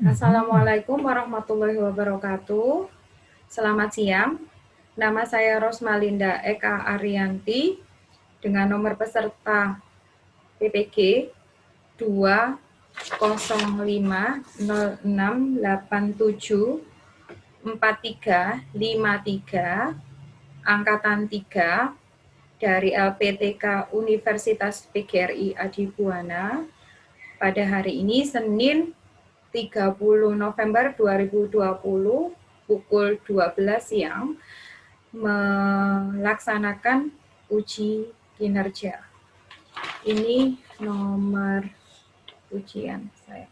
Assalamualaikum warahmatullahi wabarakatuh. Selamat siang. Nama saya Rosmalinda Eka Ariyanti dengan nomor peserta PPG 20060687435 angkatan 3 dari LPTK Universitas PGRI Adibuana pada hari ini Senin 30 November 2020 pukul 12 siang melaksanakan uji kinerja. Ini nomor ujian saya.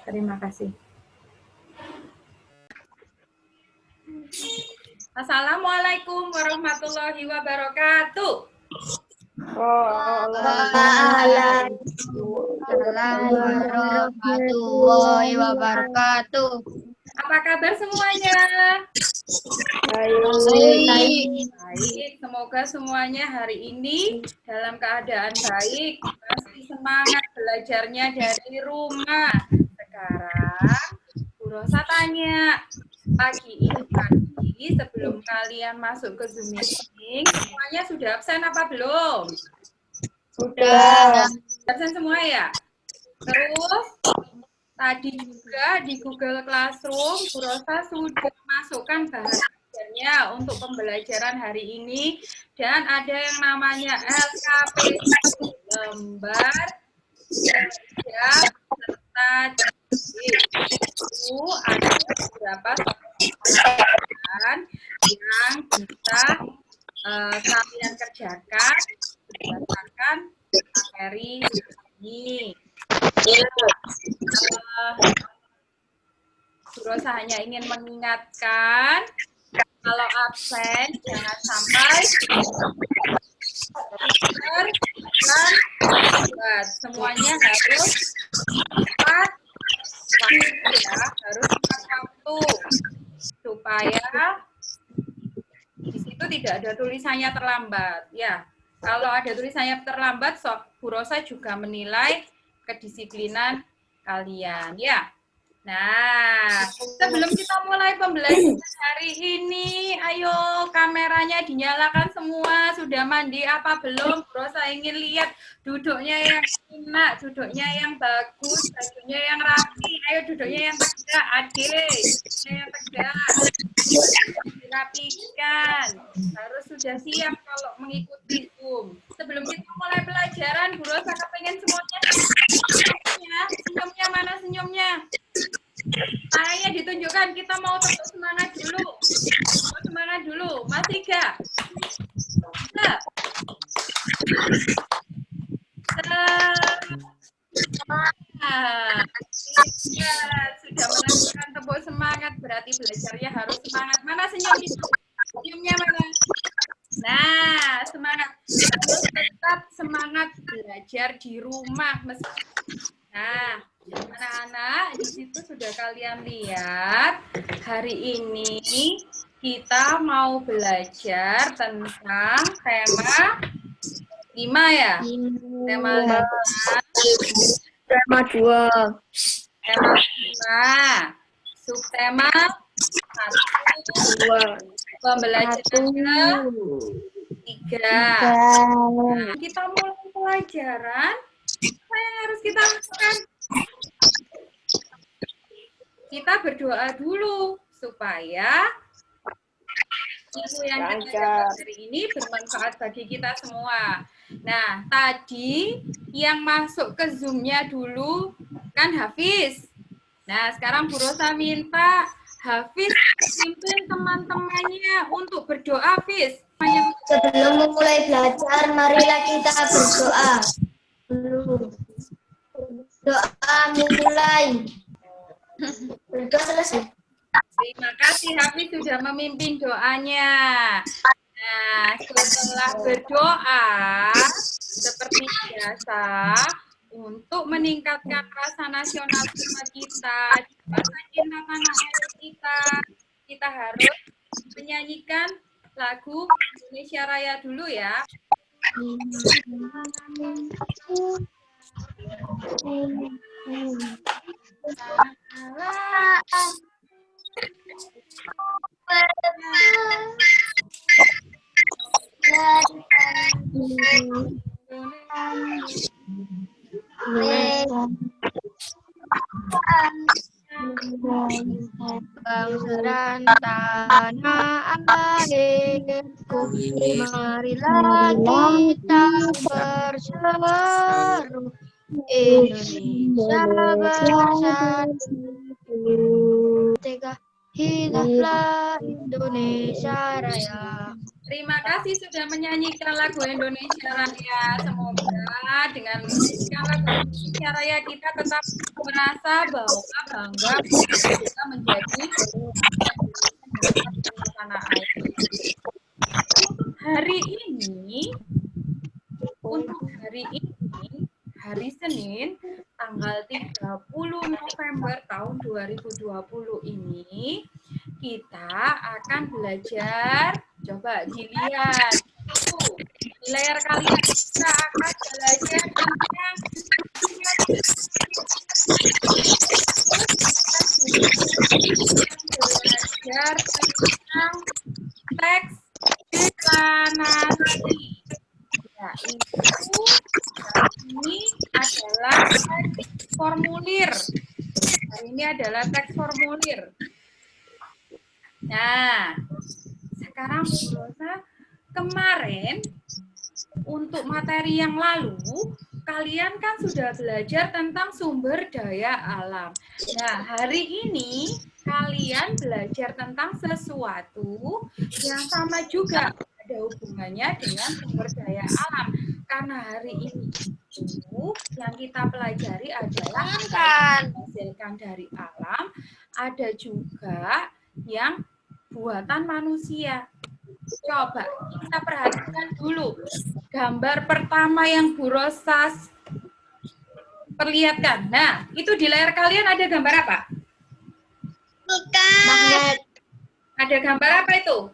Terima kasih. Assalamualaikum warahmatullahi wabarakatuh. Waalaikumsalam warahmatullahi wabarakatuh. Apa kabar semuanya? Baik. Semoga semuanya hari ini dalam keadaan baik, masih semangat belajarnya dari rumah. Sekarang, Bu Rosa tanya, pagi ini sebelum kalian masuk ke Zoom meeting, semuanya sudah absen apa belum? Sudah. Absen semua ya? Terus, tadi juga di Google Classroom, Bu Rosa sudah masukkan bahan-bahannya untuk pembelajaran hari ini, dan ada yang namanya LKP lembar kerja serta itu ada beberapa soal yang bisa kalian kerjakan berdasarkan materi ini. Bu Rosa hanya ingin mengingatkan kalau absen jangan sampai terlambat. Semuanya harus tepat waktu ya, harus tepat waktu supaya di situ tidak ada tulisannya terlambat ya. Kalau ada tulisannya terlambat, Bu Rosa juga menilai kedisiplinan kalian ya. Nah, sebelum kita mulai pembelajaran hari ini, ayo kameranya dinyalakan semua. Sudah mandi apa belum? Bu Rosa ingin lihat duduknya yang enak, duduknya yang bagus, bajunya yang rapi. Ayo duduknya yang tegak, adik. Yang tegak. Dirapikan. Harus sudah siap kalau mengikuti Zoom. Sebelum kita mulai pelajaran, Bu Rosa kepengen semuanya senyumnya mana senyumnya? Tangannya ditunjukkan, kita mau tepuk semangat dulu. Tepuk semangat dulu, Mas Iga. Bisa? Nah, sudah melakukan tepuk semangat, berarti belajarnya harus semangat. Mana senyumnya? Senyumnya mana? Nah, semangat. Harus tetap semangat belajar di rumah. Nah, anak-anak, di situ sudah kalian lihat, hari ini kita mau belajar tentang tema 5 ya? Tema 5. Tema 2. Tema 5. Subtema 1. Pembelajaran ke-3. Nah, kita mulai pelajaran. Apa yang harus kita lakukan? Kita berdoa dulu supaya ilmu yang kita dapat hari ini bermanfaat bagi kita semua. Nah, tadi yang masuk ke Zoom-nya dulu kan Hafiz. Nah, sekarang Bu Rosa minta Hafiz pimpin teman-temannya untuk berdoa, Hafiz. Sebelum memulai belajar, marilah kita berdoa. Doa mulai. Berdoa selesai. Terima kasih Hafiz sudah memimpin doanya. Nah, setelah berdoa, seperti biasa, untuk meningkatkan rasa nasionalisme kita, rasa cinta tanah air kita harus menyanyikan lagu Indonesia Raya dulu ya. Bangsa dan tanah airku, marilah kita berseru, Indonesia bersatu. Tiga, hiduplah Indonesia Raya. Terima kasih sudah menyanyikan lagu Indonesia Raya. Semoga dengan menyanyikan lagu Indonesia Raya kita tetap merasa bahwa bangga kita menjadi bangsa Indonesia dan tanah air. Untuk hari ini, hari Senin, tanggal 30 November tahun 2020 ini, kita akan belajar, coba dilihat, di layar kalian kita akan belajar tentang teks deklamasi. Yaitu ini adalah teks formulir. Hari ini adalah teks formulir. Nah, sekarang Bu Rosa, kemarin untuk materi yang lalu, kalian kan sudah belajar tentang sumber daya alam. Nah, hari ini kalian belajar tentang sesuatu yang sama juga ada hubungannya dengan sumber daya alam. Karena hari ini itu yang kita pelajari adalah yang dihasilkan dari alam, ada juga yang buatan manusia. Coba kita perhatikan dulu gambar pertama yang Bu Rosa perlihatkan. Nah, itu di layar kalian ada gambar apa? Magnet. Ada gambar apa itu?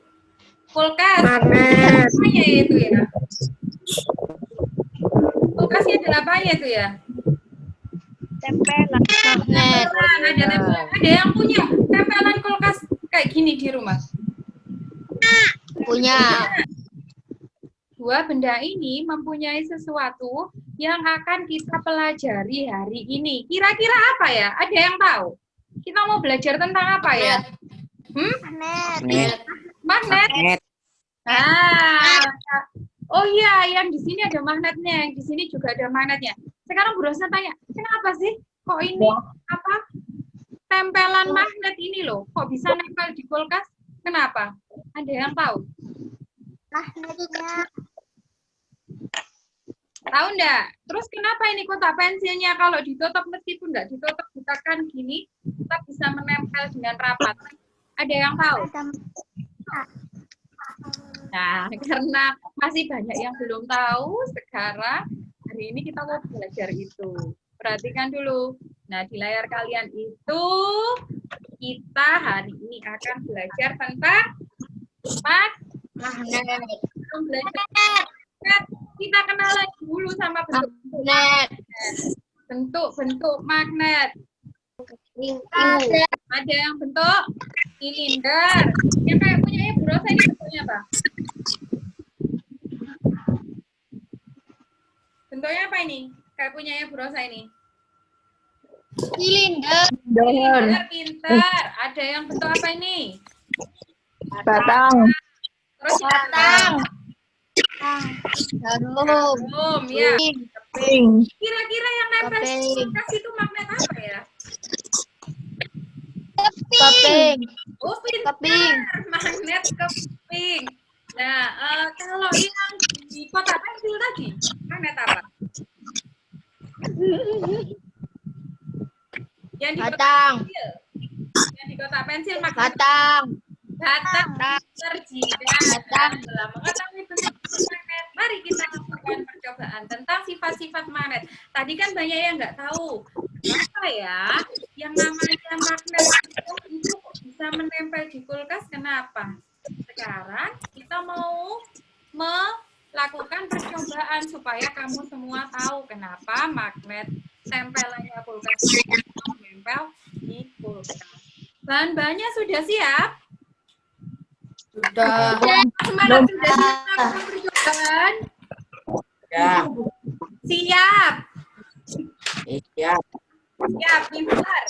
Kulkas. Magnet. Apanya itu ya? Kulkasnya adalah apanya itu ya? Tempelan. Magnet. Ada tempelan. Ada yang punya tempelan kulkas kayak gini di rumah? Punya. Dua benda ini mempunyai sesuatu yang akan kita pelajari hari ini. Kira-kira apa ya? Ada yang tahu? Kita mau belajar tentang apa ya? Magnet. Magnet. Ah. Oh iya, yang di sini ada magnetnya, yang di sini juga ada magnetnya. Sekarang Bu Rosa tanya, kenapa sih kok ini apa tempelan magnet ini loh? Kok bisa nempel di kulkas? Kenapa? Ada yang tahu? Magnetnya. Tahu enggak? Terus kenapa ini kotak pensilnya kalau ditutup meskipun enggak ditutup ditekan gini, tetap bisa menempel dengan rapat? Ada yang tahu? Nah, karena masih banyak yang belum tahu, sekarang hari ini kita mau belajar itu. Perhatikan dulu. Nah, di layar kalian itu kita hari ini akan belajar tentang magnet. Kita kenalan dulu sama bentuk magnet. Bentuk-bentuk magnet. Ada yang bentuk silinder. Yang kayak punya Bu Rosa ini bentuknya apa? Bentuknya apa ini? Kayak punya Bu Rosa ini? Silinder. Silinder, pintar. Ada yang bentuk apa ini? Batang. Terus Batang. Jarum, ya. Keping. Kira-kira yang nempel di kulkas itu magnet apa ya? Keping. Oh, pintar. Magnet keping. Nah, kalau yang di kotak pensil tadi, magnet apa? Yang di Batang. Yang di kotak pensil magnet Batang. batang terjidat dalam mengetahui bentuk magnet. Mari kita lakukan percobaan tentang sifat-sifat magnet. Tadi kan banyak yang nggak tahu apa ya yang namanya magnet itu bisa menempel di kulkas. Kenapa? Sekarang kita mau lakukan percobaan supaya kamu semua tahu kenapa magnet tempelannya kulkas menempel di kulkas. Bahan-bahannya sudah siap? Sudah. Semangat sudah siap melakukan percobaan? Ya. Siap. Iya. Siap, pintar.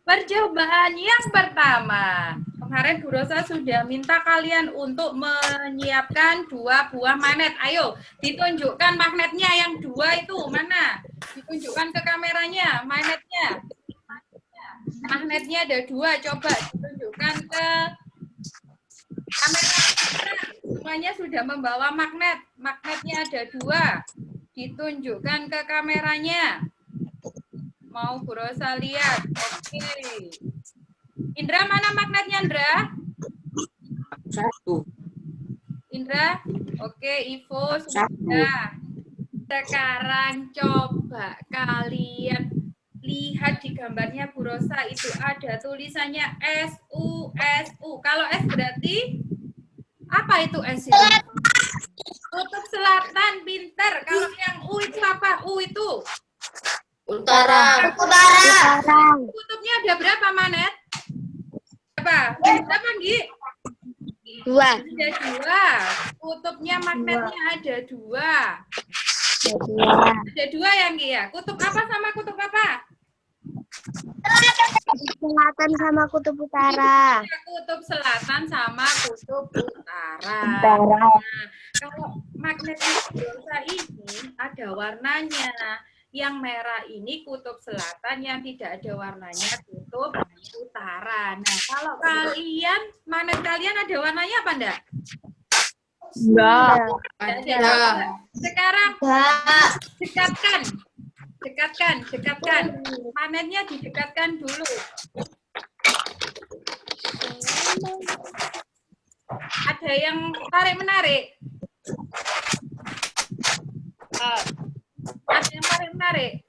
Percobaan yang pertama. Kemarin Bu Rosa sudah minta kalian untuk menyiapkan 2 buah magnet. Ayo, ditunjukkan magnetnya yang 2 itu mana? Ditunjukkan ke kameranya, magnetnya. Magnetnya ada 2, coba ditunjukkan ke kamera. Semuanya sudah membawa magnet. Magnetnya ada 2. Ditunjukkan ke kameranya. Mau Bu Rosa lihat. Oke. Indra, mana magnetnya, Indra? 1. Indra? Oke, Ivo sudah. Sekarang coba kalian lihat di gambarnya Bu Rosa itu ada tulisannya SU. Kalau S berarti apa itu S itu? Kutub selatan, pinter. Kalau yang U itu apa? U itu Utara. kutubnya ada berapa magnet? Berapa, Nggi? 2. Ada 2. Kutubnya magnetnya ada 2. Ada 2 ya, Nggi ya? Kutub apa sama kutub apa? Selatan sama kutub utara. Kutub selatan sama kutub utara. Nah, kalau magnet Rosa ini ada warnanya. Yang merah ini kutub selatan, yang tidak ada warnanya kutub utara. Nah, kalau kalian, magnet kalian ada warnanya apa enggak? Enggak. Ada. Sekarang dekatkan. Magnetnya didekatkan dulu. Ada yang tarik-menarik? Ada yang tarik-menarik?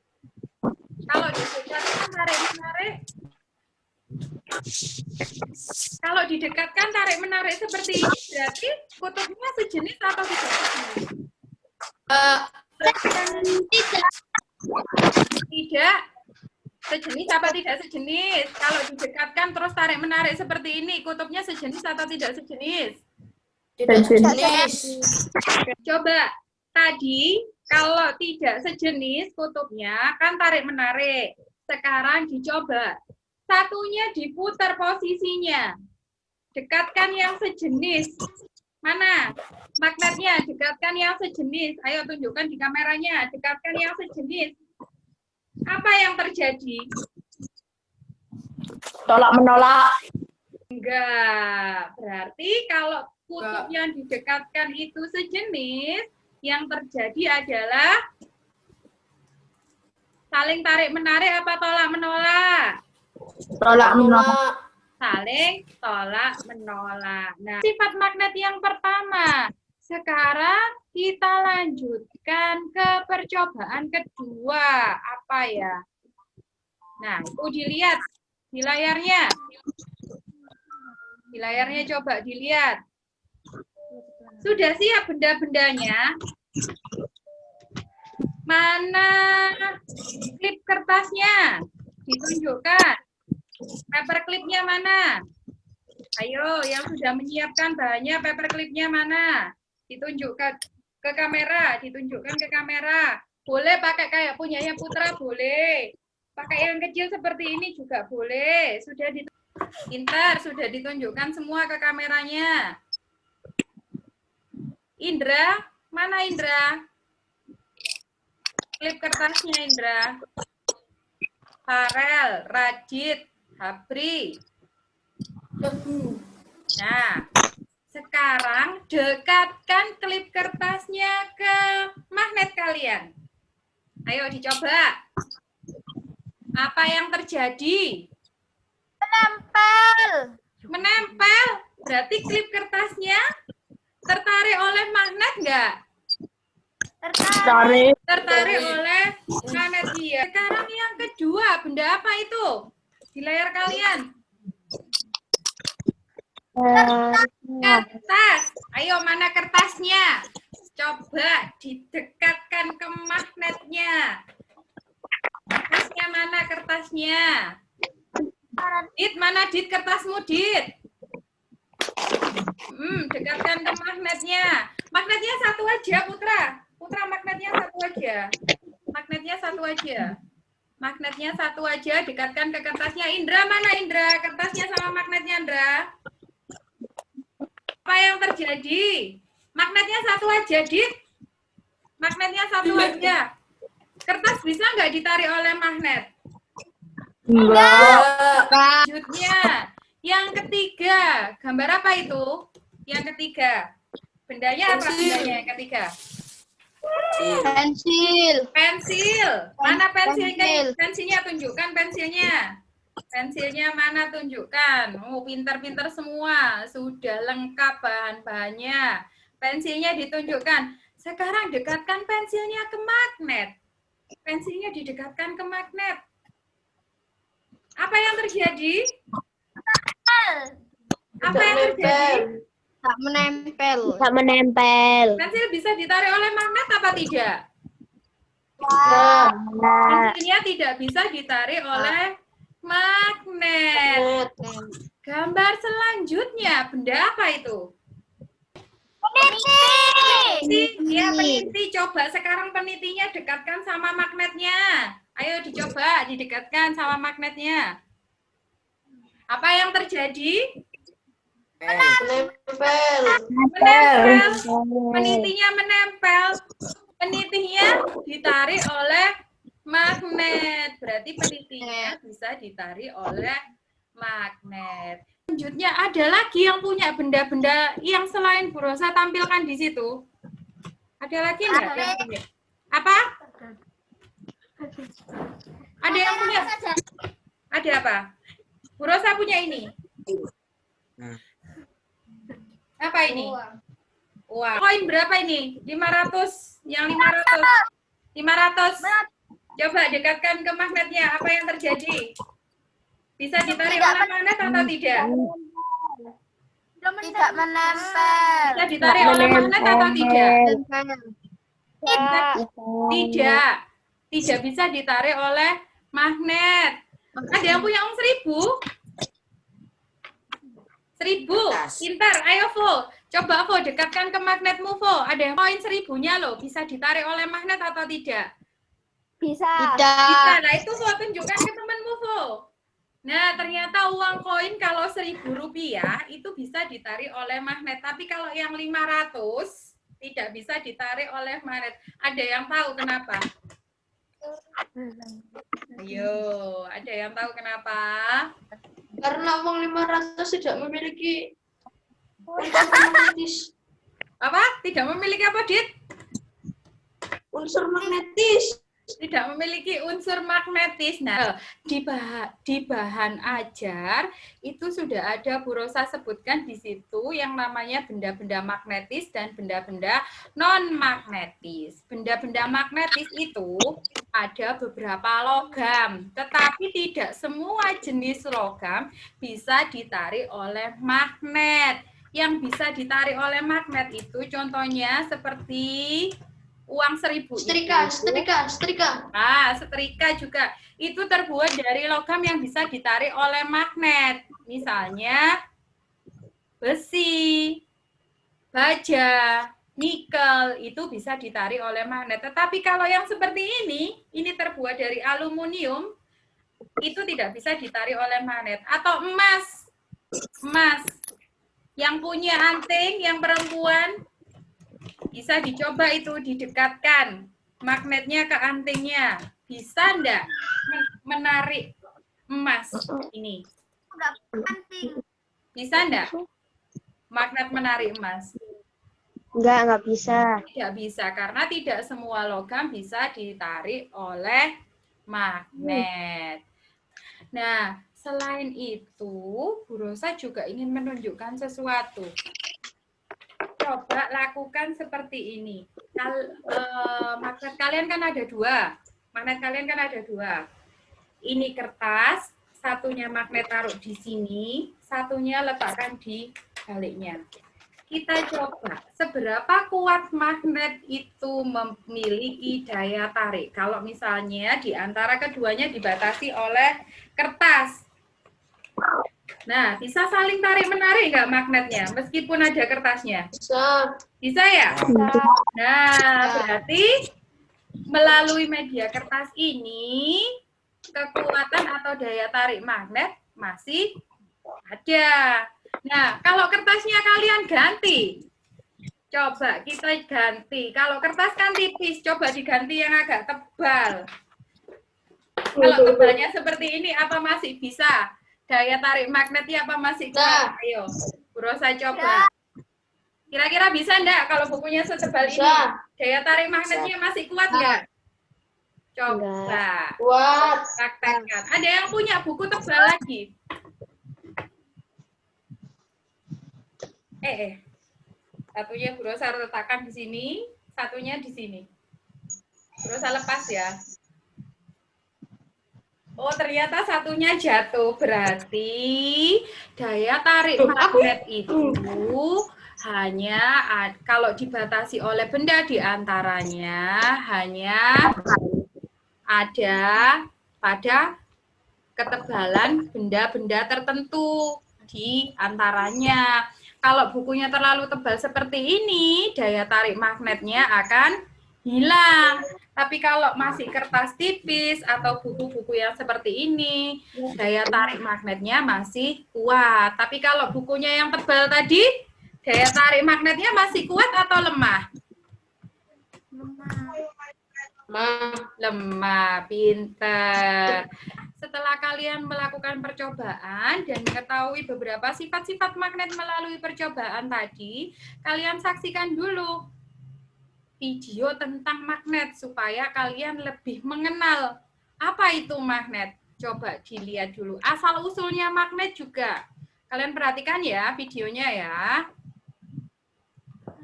Kalau didekatkan tarik-menarik? Kalau didekatkan tarik-menarik seperti ini, berarti kutubnya sejenis atau tidak sejenis? Tidak. Sejenis apa tidak sejenis? Kalau didekatkan terus tarik-menarik seperti ini, kutubnya sejenis atau tidak sejenis? Sejenis. Coba, tadi kalau tidak sejenis kutubnya kan tarik-menarik. Sekarang dicoba. Satunya diputar posisinya. Dekatkan yang sejenis. Mana? Magnetnya, dekatkan yang sejenis. Ayo tunjukkan di kameranya. Dekatkan yang sejenis. Apa yang terjadi? Tolak-menolak. Enggak. Berarti kalau kutub yang didekatkan itu sejenis, yang terjadi adalah saling tarik-menarik apa tolak-menolak? Tolak-menolak. Saling tolak-menolak. Nah, sifat magnet yang pertama. Sekarang kita lanjutkan ke percobaan kedua. Apa ya? Nah, itu dilihat di layarnya. Di layarnya coba dilihat. Sudah siap benda-bendanya? Mana klip kertasnya? Ditunjukkan. Paper clipnya mana? Ayo, yang sudah menyiapkan bahannya, paper clipnya mana? Ditunjukkan ke kamera, ditunjukkan ke kamera. Boleh pakai kayak punyanya Putra, boleh. Pakai yang kecil seperti ini juga boleh. Pintar, sudah ditunjukkan semua ke kameranya. Indra, mana Indra? Klip kertasnya Indra. Farel, Rajit, Habri. Nah, sekarang dekatkan klip kertasnya ke magnet kalian. Ayo dicoba. Apa yang terjadi? Menempel. Berarti klip kertasnya tertarik oleh magnet enggak? Tertarik oleh magnet, iya. Sekarang yang kedua, benda apa itu? Di layar kalian. Kertas. Ayo, mana kertasnya? Coba didekatkan ke magnetnya. Kertasnya mana kertasnya? Dit, mana Dit kertasmu, Dit? Dekatkan ke magnetnya. Magnetnya satu aja, Putra. Putra, magnetnya satu aja. Magnetnya satu aja. Magnetnya satu aja, dekatkan ke kertasnya. Indra, mana Indra? Kertasnya sama magnetnya, Indra. Apa yang terjadi? Magnetnya satu aja, Dit. Magnetnya satu aja. Kertas bisa nggak ditarik oleh magnet? Enggak. Selanjutnya, yang ketiga. Gambar apa itu? Yang ketiga. Bendanya apa bendanya yang ketiga? Pensil. Pensil. Mana pensilnya? Pensil. Pensilnya tunjukkan pensilnya. Pensilnya mana tunjukkan. Oh, pintar-pintar semua. Sudah lengkap bahan-bahannya. Pensilnya ditunjukkan. Sekarang dekatkan pensilnya ke magnet. Pensilnya didekatkan ke magnet. Apa yang terjadi? Apa yang terjadi? Tak menempel. Tak menempel. Pensil bisa ditarik oleh magnet apa tidak? Pensilnya tidak bisa ditarik oleh magnet. Gambar selanjutnya, benda apa itu? Peniti. Ya, peniti. Coba sekarang penitinya dekatkan sama magnetnya. Ayo dicoba, didekatkan sama magnetnya. Apa yang terjadi? Menempel. Menempel. Penitinya menempel. Penitinya ditarik oleh magnet. Berarti penitinya bisa ditarik oleh magnet. Selanjutnya ada lagi yang punya benda-benda yang selain Bu Rosa tampilkan di situ. Ada lagi enggak yang punya? Apa? Ada yang punya? Ada apa? Bu Rosa punya ini. Apa ini? Uang. Koin berapa ini? 500. Yang 500. 500. Coba dekatkan ke magnetnya. Apa yang terjadi? Bisa ditarik oleh magnet atau tidak? Tidak menempel. Bisa ditarik oleh magnet atau tidak? Tidak. Tidak bisa ditarik oleh magnet. Ada yang punya uang 1000? 1000. Pintar. Ayo, Vo. Coba, Vo, dekatkan ke magnetmu, Vo. Ada yang koin 1000-nya loh. Bisa ditarik oleh magnet atau tidak? Bisa. Bisa. Nah, itu Vo tunjukkan ke temanmu, Vo. Nah, ternyata uang koin kalau Rp1.000 itu bisa ditarik oleh magnet. Tapi kalau yang 500 tidak bisa ditarik oleh magnet. Ada yang tahu kenapa? Ayo, ada yang tahu kenapa? Karena uang 500 tidak memiliki unsur magnetis. Apa? Tidak memiliki apa, Dit? Unsur magnetis. Tidak memiliki unsur magnetis. Nah, di bahan ajar itu sudah ada Bu Rosa sebutkan di situ yang namanya benda-benda magnetis dan benda-benda non-magnetis. Benda-benda magnetis itu ada beberapa logam, tetapi tidak semua jenis logam bisa ditarik oleh magnet. Yang bisa ditarik oleh magnet itu contohnya seperti uang 1000 Setrika. Ah, setrika juga. Itu terbuat dari logam yang bisa ditarik oleh magnet. Misalnya besi, baja, nikel, itu bisa ditarik oleh magnet. Tetapi kalau yang seperti ini terbuat dari aluminium, itu tidak bisa ditarik oleh magnet. Atau emas. Yang punya anting, yang perempuan, bisa dicoba itu didekatkan magnetnya ke antingnya. Bisa enggak menarik emas ini? Bisa enggak magnet menarik emas? Enggak bisa. Tidak bisa, karena tidak semua logam bisa ditarik oleh magnet. Nah, selain itu, Bu Rosa juga ingin menunjukkan sesuatu. Coba lakukan seperti ini. Magnet kalian kan ada dua. Ini kertas, satunya magnet taruh di sini, satunya letakkan di sebaliknya. Kita coba, seberapa kuat magnet itu memiliki daya tarik. Kalau misalnya di antara keduanya dibatasi oleh kertas. Nah, bisa saling tarik-menarik nggak magnetnya, meskipun ada kertasnya? Bisa. Bisa ya? Nah, berarti melalui media kertas ini, kekuatan atau daya tarik magnet masih ada. Nah, kalau kertasnya kalian ganti, coba kita ganti. Kalau kertas kan tipis, coba diganti yang agak tebal. Kalau tebalnya seperti ini, apa masih bisa? Daya tarik magnetnya apa masih kuat? Ayo, Bu Rosa coba. Kira-kira bisa enggak kalau bukunya setebal ini? Daya tarik magnetnya masih kuat enggak? Coba. Kuat. Praktekkan. Ada yang punya buku tebal lagi? Satunya Bu Rosa letakkan di sini, satunya di sini. Bu Rosa lepas ya. Oh, ternyata satunya jatuh. Berarti daya tarik magnet itu hanya kalau dibatasi oleh benda di antaranya hanya ada pada ketebalan benda-benda tertentu di antaranya. Kalau bukunya terlalu tebal seperti ini, daya tarik magnetnya akan hilang. Tapi kalau masih kertas tipis atau buku-buku yang seperti ini, daya tarik magnetnya masih kuat. Tapi kalau bukunya yang tebal tadi, daya tarik magnetnya masih kuat atau lemah? Lemah, pinter. Setelah kalian melakukan percobaan dan mengetahui beberapa sifat-sifat magnet melalui percobaan tadi, kalian saksikan dulu video tentang magnet supaya kalian lebih mengenal apa itu magnet. Coba dilihat dulu. Asal-usulnya magnet juga. Kalian perhatikan ya videonya ya.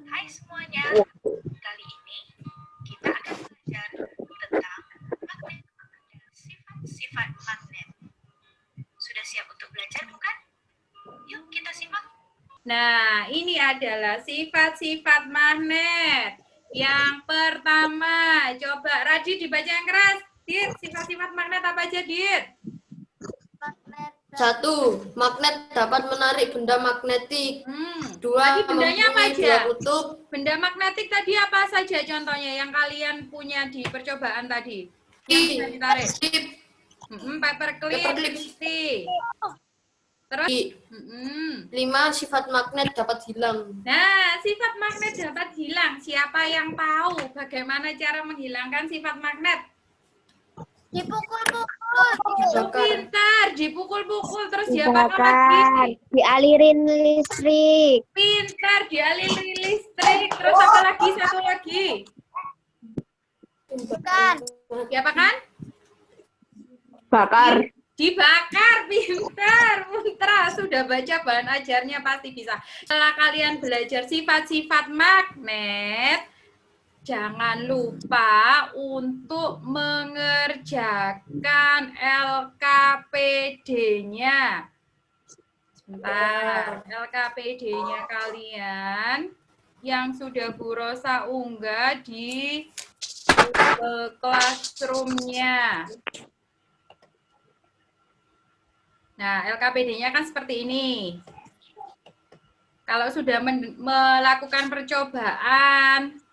Hai semuanya, kali ini kita akan belajar tentang magnet dan sifat-sifat magnet. Sudah siap untuk belajar bukan? Yuk kita simak. Nah, ini adalah sifat-sifat magnet. Yang pertama, coba Raji dibaca yang keras. Dit, sifat-sifat magnet apa aja, Dit? 1. Magnet dapat menarik benda magnetik. 2. Tadi bendanya apa mempunyai aja? dua kutub. Benda magnetik tadi apa saja contohnya yang kalian punya di percobaan tadi? Yang bisa ditarik. Paperclip, lipstick. Terus? 5. Sifat magnet dapat hilang. Nah, sifat magnet dapat hilang. Siapa yang tahu bagaimana cara menghilangkan sifat magnet? Dipukul-pukul. Pintar, dipukul-pukul terus diapakan lagi? Dialirin listrik. Pintar, dialirin listrik. Terus apa lagi? Satu lagi. Bukan. Diapakan? Bakar. Dibakar, pintar, Putra. Sudah baca bahan ajarnya pasti bisa. Setelah kalian belajar sifat-sifat magnet, jangan lupa untuk mengerjakan LKPD-nya. Sebentar, LKPD-nya kalian yang sudah Bu Rosa unggah di Classroom-nya. Nah, LKPD-nya kan seperti ini. Kalau sudah melakukan percobaan,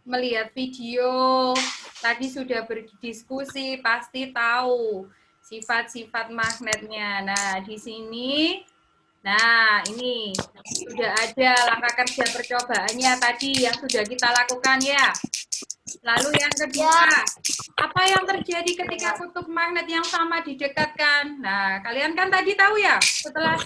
melihat video, tadi sudah berdiskusi, pasti tahu sifat-sifat magnetnya. Nah, di sini, nah ini sudah ada langkah kerja percobaannya tadi yang sudah kita lakukan ya. Lalu yang kedua, apa yang terjadi ketika kutub magnet yang sama didekatkan? Nah, kalian kan tadi tahu ya, setelah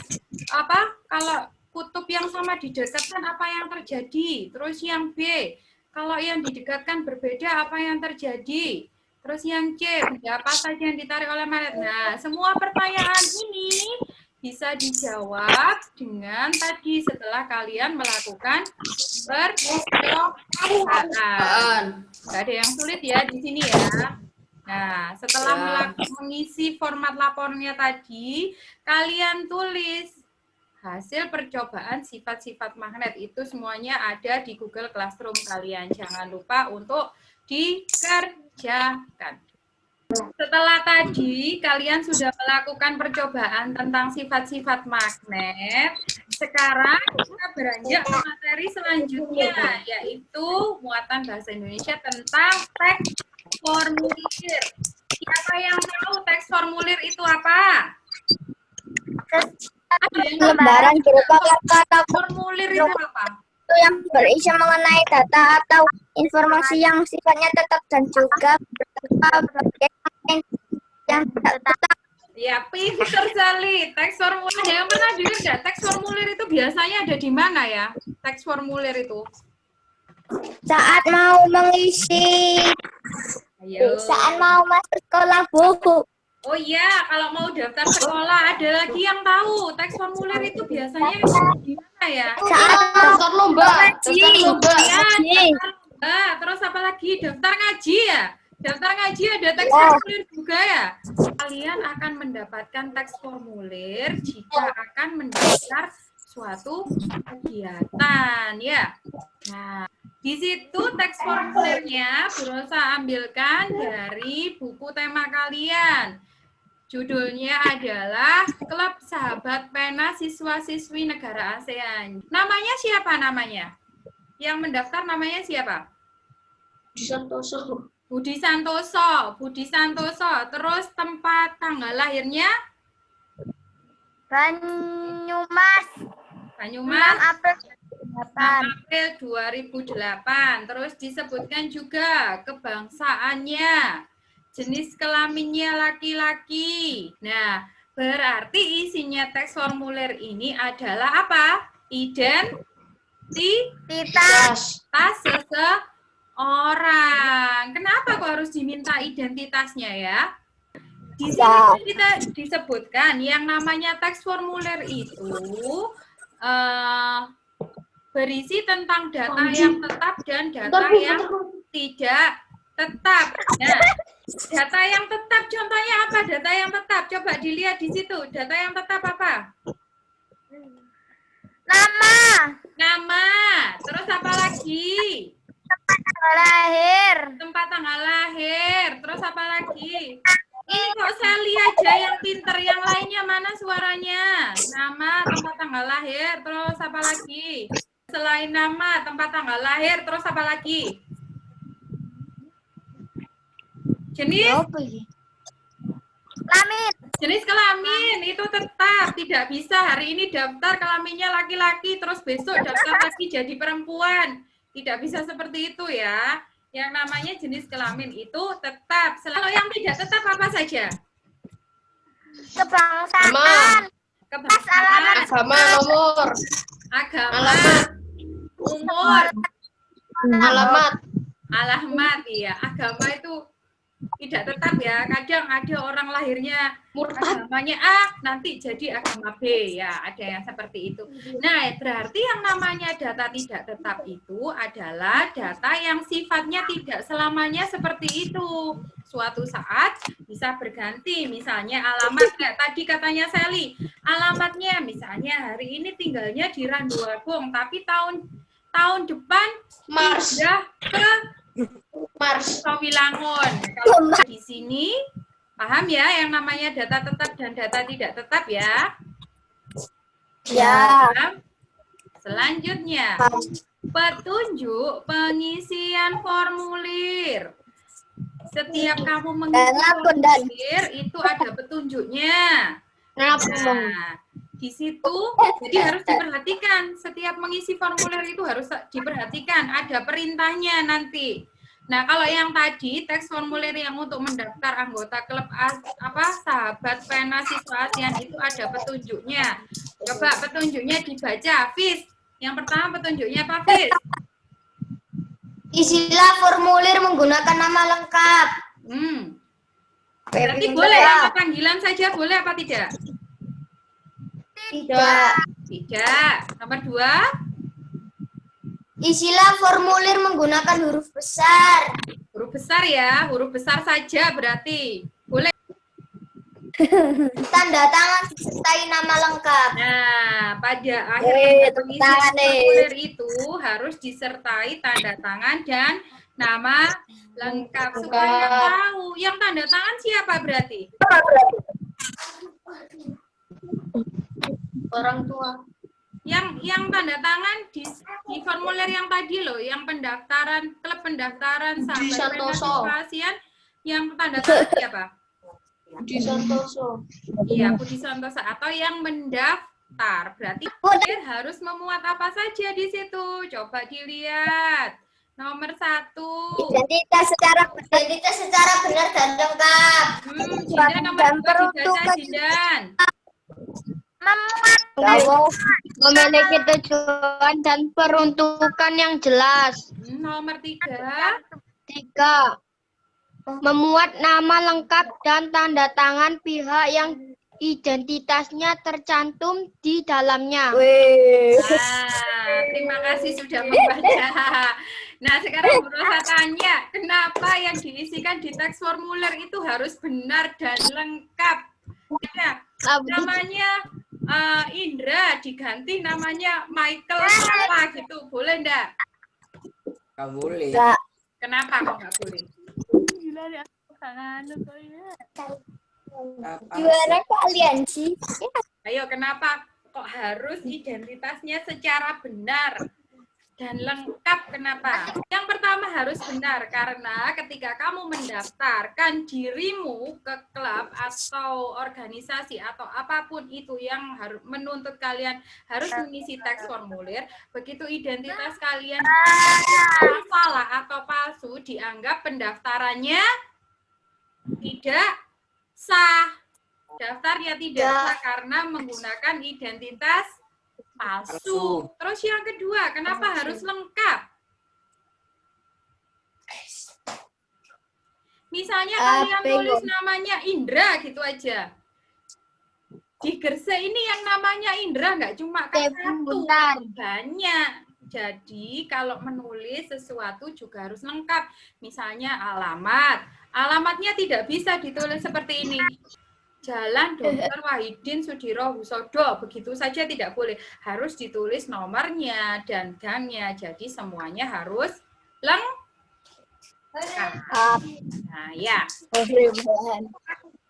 kalau kutub yang sama didekatkan apa yang terjadi? Terus yang B, kalau yang didekatkan berbeda apa yang terjadi? Terus yang C, apa saja yang ditarik oleh magnet? Nah, semua pertanyaan ini bisa dijawab dengan tadi setelah kalian melakukan percobaan. Nggak ada yang sulit ya di sini ya. Nah, setelah mengisi format lapornya tadi, kalian tulis hasil percobaan sifat-sifat magnet. Itu semuanya ada di Google Classroom kalian. Jangan lupa untuk dikerjakan. Setelah tadi kalian sudah melakukan percobaan tentang sifat-sifat magnet, sekarang kita beranjak ke materi selanjutnya, yaitu muatan bahasa Indonesia tentang teks formulir. Siapa yang tahu teks formulir itu apa? Lembaran berupa kata Formulir itu apa? yang berisi mengenai data atau informasi yang sifatnya tetap dan juga beberapa bagian yang tidak tetap. Ya, pinter sekali. Teks formulir. Yang pernah dengar nggak? Teks formulir itu biasanya ada di mana ya? Teks formulir itu. Saat mau mengisi, Ayo. saat mau masuk sekolah, Bu. Oh iya, kalau mau daftar sekolah, ada lagi yang tahu. Teks formulir itu biasanya di mana ya? Saat Daftar lomba. Daftar lomba. Ya, daftar lomba. Terus apa lagi? Daftar ngaji ya? Daftar ngaji ada teks formulir juga ya? Kalian akan mendapatkan teks formulir jika akan mendaftar suatu kegiatan ya. Nah, di situ teks formulirnya Bu Rosa ambilkan dari buku tema kalian. Judulnya adalah Klub Sahabat Pena Siswa-Siswi Negara ASEAN. Namanya siapa namanya? Yang mendaftar namanya siapa? Santoso. Budi Santoso. Budi Santoso. Terus tempat tanggal lahirnya? Banyumas, 6 Banyumas. April 6 April 2008. Terus disebutkan juga kebangsaannya. Jenis kelaminnya laki-laki. Nah, berarti isinya teks formulir ini adalah apa? Identitas seseorang. Kenapa kok harus diminta identitasnya ya? Di sini kita disebutkan yang namanya teks formulir itu berisi tentang data yang tetap dan data yang tidak tetap. Nah, data yang tetap contohnya apa? Data yang tetap coba dilihat di situ. Data yang tetap apa? Nama. Terus apa lagi? lahir, Tempat tanggal lahir. Terus apa lagi? Ini kok Sally aja yang pinter, yang lainnya mana suaranya? Nama, tempat tanggal lahir, terus apa lagi? Selain nama, tempat tanggal lahir, terus apa lagi? Jenis kelamin, jenis kelamin itu tetap tidak bisa hari ini daftar kelaminnya laki-laki terus besok daftar lagi jadi perempuan. Tidak bisa seperti itu ya. Yang namanya jenis kelamin itu tetap. Kalau yang tidak tetap apa saja? kebangsaan, Kebangsaan, Agama, nomor, agama, alamat, umur, alamat. alamat ya. Agama itu tidak tetap ya. Kadang ada orang lahirnya Murtad. agamanya A, nanti jadi agama B ya. Ada yang seperti itu. Nah, berarti yang namanya data tidak tetap itu adalah data yang sifatnya tidak selamanya seperti itu. Suatu saat bisa berganti. Misalnya alamat kayak tadi katanya Sally. Alamatnya misalnya hari ini tinggalnya di Randuagung, tapi tahun depan Mars. pindah ke Mars. Sawilangun. Kalau di sini paham ya yang namanya data tetap dan data tidak tetap ya? ya, Paham? Selanjutnya, petunjuk pengisian formulir. Setiap kamu mengisi formulir itu ada petunjuknya. Nah, di situ jadi harus diperhatikan. Setiap mengisi formulir itu harus diperhatikan. Ada perintahnya nanti. Nah, kalau yang tadi teks formulir yang untuk mendaftar anggota klub sahabat pena siswa ASEAN itu ada petunjuknya. Coba petunjuknya dibaca, Fis. Yang pertama petunjuknya apa, Fis? isilah formulir menggunakan nama lengkap. Berarti boleh nama panggilan saja, boleh apa tidak? Tidak. Tidak. Nomor 2. Isilah formulir menggunakan huruf besar. Huruf besar ya, huruf besar saja berarti. Boleh. Tanda tangan disertai nama lengkap. Nah, pada akhir Tepuk mengisi tangan, formulir itu harus disertai tanda tangan dan nama lengkap supaya tahu yang tanda tangan siapa berarti? Orang tua. Yang tanda tangan di formulir yang tadi loh, yang pendaftaran klub pendaftaran Budi sahabat Santoso. pasien, yang tanda tangan siapa? Budi Santoso. Iya, Budi Santoso atau yang mendaftar. Berarti formulir harus memuat apa saja di situ? Coba dilihat. Nomor 1. Identitas secara benar dan lengkap. Jindan nomor 2 dibaca Jindan. Memiliki tujuan dan peruntukan yang jelas. Nomor 3. 3. Memuat nama lengkap dan tanda tangan pihak yang identitasnya tercantum di dalamnya. Nah, terima kasih sudah membaca. Nah, sekarang Bu Rosa tanya, kenapa yang diisikan di teks formulir itu harus benar dan lengkap? Ya, namanya Indra diganti namanya Michael apa gitu, boleh enggak? Nggak boleh. Kenapa kok nggak boleh? Juara kalian sih. Ayo, kenapa kok harus identitasnya secara benar dan lengkap? Kenapa? Yang pertama harus benar, karena ketika kamu mendaftarkan dirimu ke klub atau organisasi atau apapun itu yang harus menuntut kalian harus mengisi teks formulir, begitu identitas kalian salah atau palsu, dianggap pendaftarannya tidak sah. Daftarnya tidak sah karena menggunakan identitas palsu. Terus yang kedua, kenapa harus lengkap? Misalnya kalian tulis namanya Indra gitu aja. Di Gerse ini yang namanya Indra nggak cuma satu, banyak. Jadi kalau menulis sesuatu juga harus lengkap. Misalnya alamat. Alamatnya tidak bisa ditulis seperti ini. Jalan Dr. Wahidin Sudiro Husodo, begitu saja tidak boleh. Harus ditulis nomornya dan gangnya. Jadi semuanya harus lengkap. Nah, ya.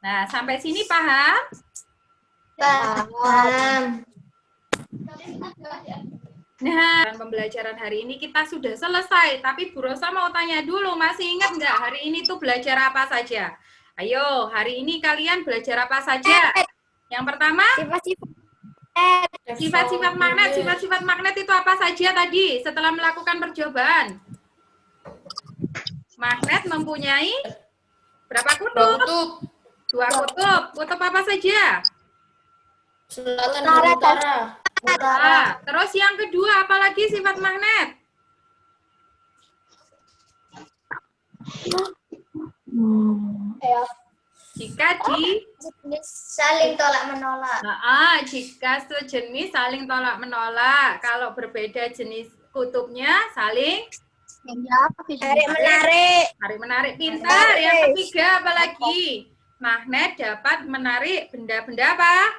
Nah, sampai sini paham? Paham. Nah, pembelajaran hari ini kita sudah selesai. Tapi Bu Rosa mau tanya dulu, masih ingat nggak hari ini tuh belajar apa saja? Ayo, hari ini kalian belajar apa saja? Yang pertama, sifat-sifat magnet. Sifat-sifat magnet itu apa saja tadi setelah melakukan percobaan? Magnet mempunyai berapa kutub? 2 kutub. Kutub apa saja? Selatan dan utara. Nah, terus yang kedua, apalagi sifat magnet? Jika Saling tolak menolak. jika sejenis saling tolak menolak. Kalau berbeda jenis kutubnya saling Tarik menarik. Pintar. Yang ketiga apalagi? Magnet dapat menarik benda-benda apa?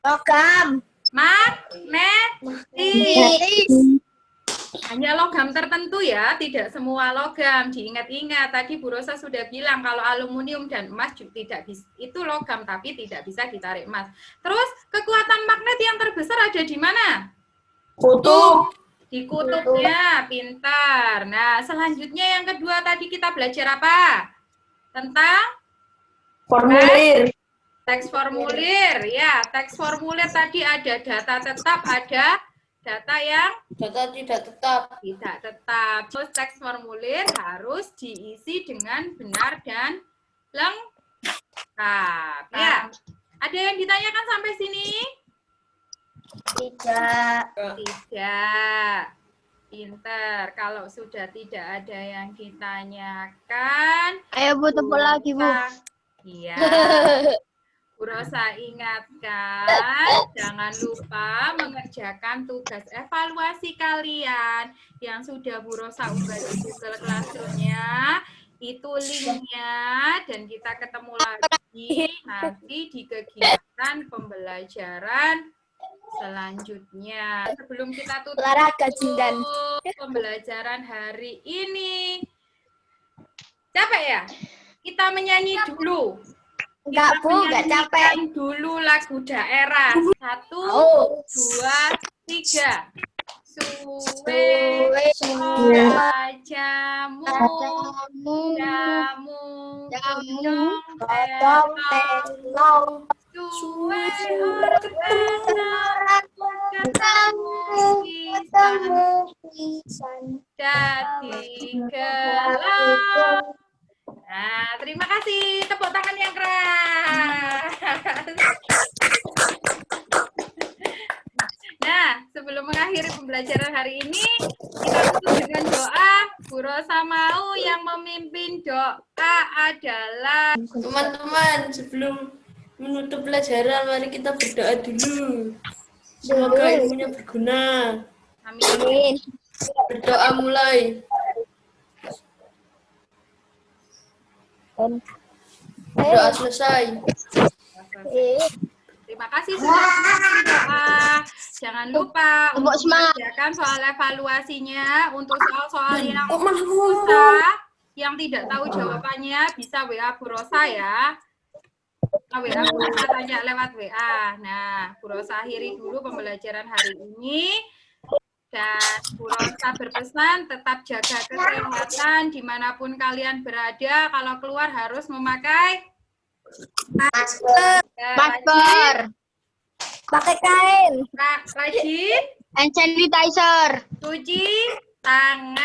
Logam. Magnetis. Hanya logam tertentu ya, tidak semua logam. Diingat-ingat, tadi Bu Rosa sudah bilang kalau aluminium dan emas juga tidak bisa, itu logam tapi tidak bisa ditarik emas. Terus kekuatan magnet yang terbesar ada di mana? Kutub. Di kutubnya, pintar. Nah, selanjutnya yang kedua tadi kita belajar apa? Tentang Formulir. teks formulir. Ya, teks formulir tadi ada data tetap, ada data yang Data tidak tetap. tidak tetap. Terus teks formulir harus diisi dengan benar dan lengkap. Ya. Ada yang ditanyakan sampai sini? Tidak. Tidak. Pinter. Kalau sudah tidak ada yang ditanyakan, Ayo Bu, tepuk lagi Bu. Iya. Bu Rosa ingatkan, jangan lupa mengerjakan tugas evaluasi kalian yang sudah Bu Rosa unggah di Google Classroom-nya. Itu linknya, dan kita ketemu lagi lagi nanti di kegiatan pembelajaran selanjutnya. Sebelum kita tutup Olahraga jindan. pembelajaran hari ini. Capek ya? Kita menyanyi dulu. Enggak, Bu, enggak capek. Menyanyikan dulu lagu daerah. 1, Oh. 2, 3. Suwe ora jamu jamu Potong telong. suwe ora ketemu pisan dadi gelang. Nah, terima kasih. Tepuk tangan yang keras. Nah, sebelum mengakhiri pembelajaran hari ini, kita tutup dengan doa. Bu Rosa mau yang memimpin doa adalah Teman-teman, sebelum menutup pelajaran, mari kita berdoa dulu. Semoga ilmunya berguna. Amin. Berdoa mulai. Berdoa selesai. Terima kasih sudah memimpin doa. Jangan lupa untuk mengerjakan soal evaluasinya. Untuk soal-soal yang susah, yang tidak tahu jawabannya, bisa WA Bu Rosa ya. WA Bu Rosa tanya lewat WA. Nah, Bu Rosa akhiri dulu pembelajaran hari ini. Dan Bu Rosa berpesan tetap jaga kesehatan dimanapun kalian berada. Kalau keluar harus memakai Masker. Masker. Pakai kain. rajin, Hand sanitizer. cuci tangan,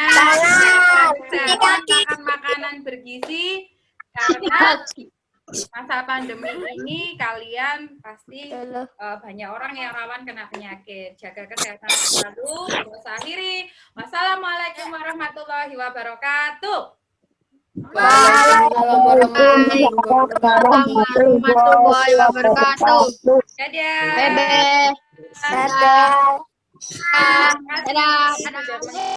Cuci kesehatan, kaki. makan makanan bergizi. Karena masa pandemi ini kalian pasti banyak orang yang rawan kena penyakit. Jaga kesehatan selalu. Terus akhiri. Wassalamualaikum warahmatullahi wabarakatuh. Warahmatullahi wabarakatuh. Dadah. Bebe. Dadah. Terima kasih. Dadah. Sudah